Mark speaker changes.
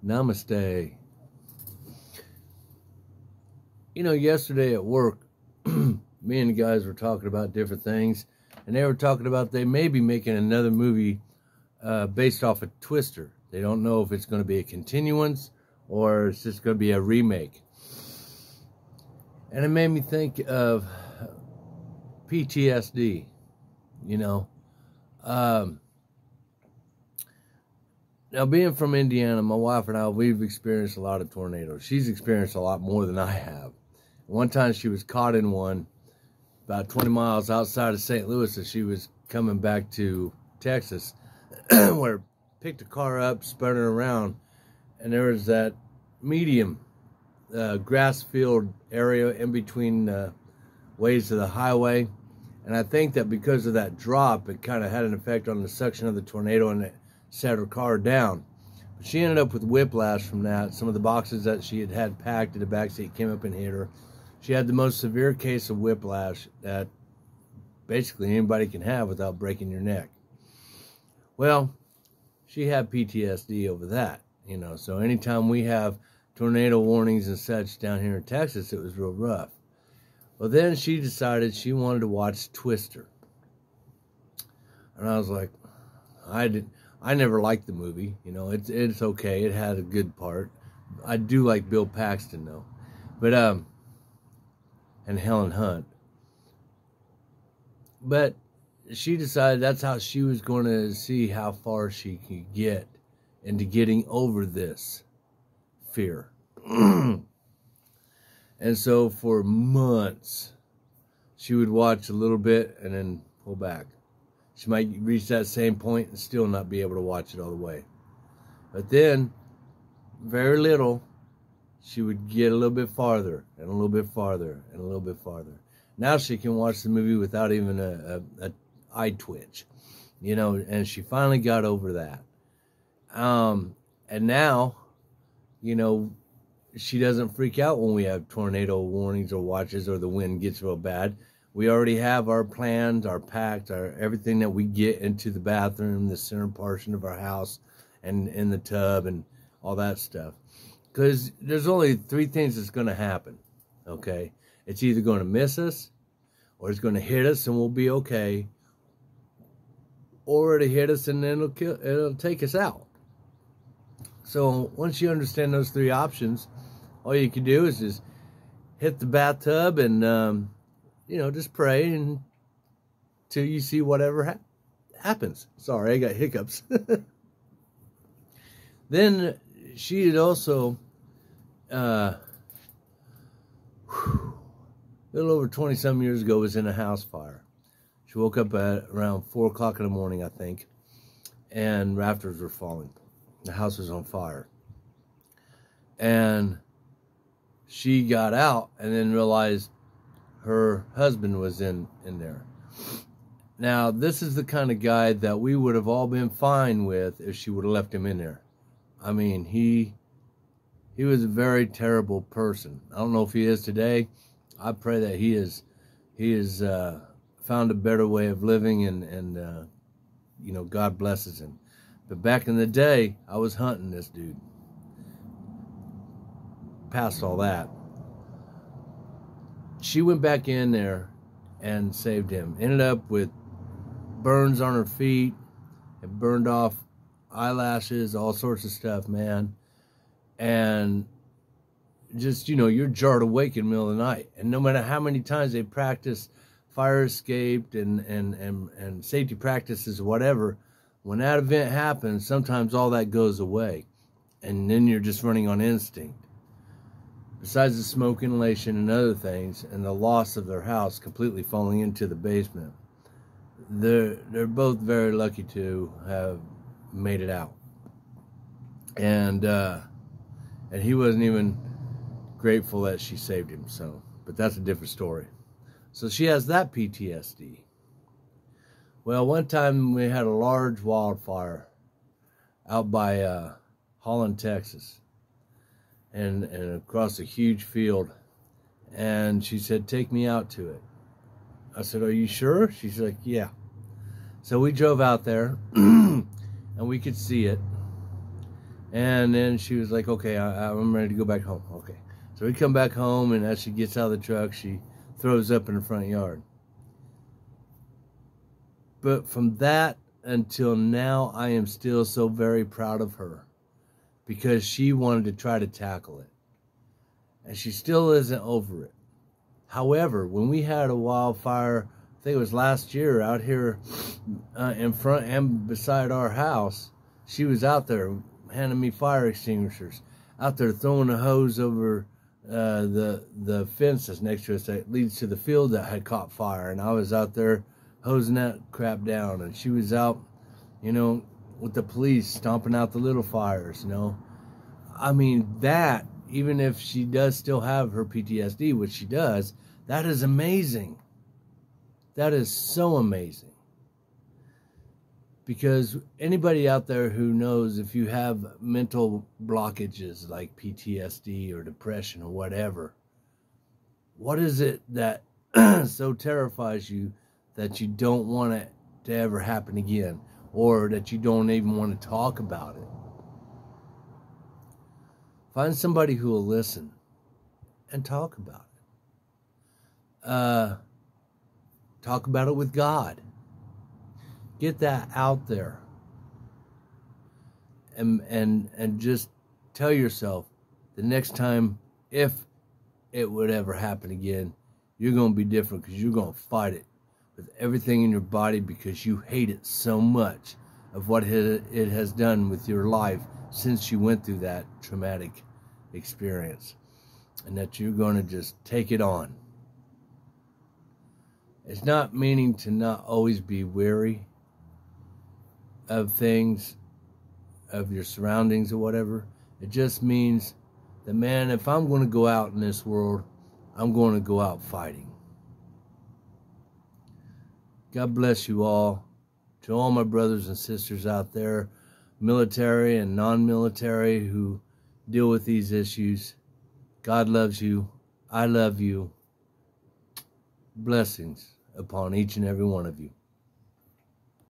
Speaker 1: Namaste. You know, yesterday at work, me and the guys were talking about different things, and they were talking about they may be making another movie based off of Twister. They don't know if it's going to be a continuance or it's just going to be a remake. And it made me think of PTSD, you know. Now, being from Indiana, my wife and I, we've experienced a lot of tornadoes. She's experienced a lot more than I have. One time she was caught in one about 20 miles outside of St. Louis as she was coming back to Texas, where picked a car up, spun her around, and there was that medium grass field area in between ways to the highway. And I think that because of that drop, it kind of had an effect on the suction of the tornado and it set her car down. But she ended up with whiplash from that. Some of the boxes that she had packed in the backseat came up and hit her. She had the most severe case of whiplash that basically anybody can have without breaking your neck. Well, she had PTSD over that, you know. So anytime we have tornado warnings and such down here in Texas, it was real rough. Well, then she decided she wanted to watch Twister. And I was like, I never liked the movie. You know, it's okay. It had a good part. I do like Bill Paxton, though. But, and Helen Hunt. But she decided that's how she was going to see how far she could get into getting over this fear. And so for months, she would watch a little bit and then pull back. She might reach that same point and still not be able to watch it all the way. But then, very little, she would get a little bit farther and a little bit farther and a little bit farther. Now she can watch the movie without even a eye twitch, you know, and she finally got over that. And now, you know, she doesn't freak out when we have tornado warnings or watches or the wind gets real bad. We already have our plans, our packs, everything that we get into the bathroom, the center portion of our house, and in the tub and all that stuff. Because there's only three things that's going to happen, okay? It's either going to miss us, or it's going to hit us and we'll be okay, or it'll hit us and then it'll take us out. So once you understand those three options, all you can do is just hit the bathtub and, you know, just pray until you see whatever happens. Sorry, I got hiccups. Then she had also, a little over 20-some years ago, was in a house fire. She woke up at around 4 o'clock in the morning, I think, and rafters were falling. The house was on fire. And she got out and then realized her husband was in there. Now, this is the kind of guy that we would have all been fine with if she would have left him in there. I mean, he was a very terrible person. I don't know if he is today. I pray that he is found a better way of living and you know, God blesses him. But back in the day, I was hunting this dude. Past all that, she went back in there and saved him. Ended up with burns on her feet. It burned off eyelashes, all sorts of stuff, man. And just, you know, you're jarred awake in the middle of the night. And no matter how many times they practice fire escape and safety practices, whatever, when that event happens, sometimes all that goes away. And then you're just running on instinct. Besides the smoke inhalation and other things, and the loss of their house completely falling into the basement, they're both very lucky to have made it out. And he wasn't even grateful that she saved him. So, but that's a different story. So she has that PTSD. Well, one time we had a large wildfire out by Holland, Texas. And across a huge field. And she said, take me out to it. I said, are you sure? She's like, yeah. So we drove out there, and we could see it. And then she was like, okay, I'm ready to go back home. Okay. So we come back home, and as she gets out of the truck, she throws up in the front yard. But from that until now, I am still so very proud of her because she wanted to try to tackle it. And she still isn't over it. However, when we had a wildfire, I think it was last year, out here in front and beside our house, she was out there handing me fire extinguishers, out there throwing a hose over the fence that's next to us that leads to the field that had caught fire. And I was out there hosing that crap down. And she was out, you know, with the police stomping out the little fires, you know. I mean, that, even if she does still have her PTSD, which she does, that is amazing. That is so amazing. Because anybody out there who knows, if you have mental blockages like PTSD or depression or whatever, what is it that so terrifies you that you don't want it to ever happen again, or that you don't even want to talk about it? Find somebody who will listen and talk about it. Talk about it with God. Get that out there. And just tell yourself the next time, if it would ever happen again, you're going to be different, because you're going to fight it with everything in your body, because you hate it so much of what it has done with your life since you went through that traumatic experience, and that you're going to just take it on. It's not meaning to not always be wary of things, of your surroundings or whatever. It just means that, man, if I'm going to go out in this world, I'm going to go out fighting. God bless you all. To all my brothers and sisters out there, military and non-military, who deal with these issues, God loves you. I love you. Blessings upon each and every one of you.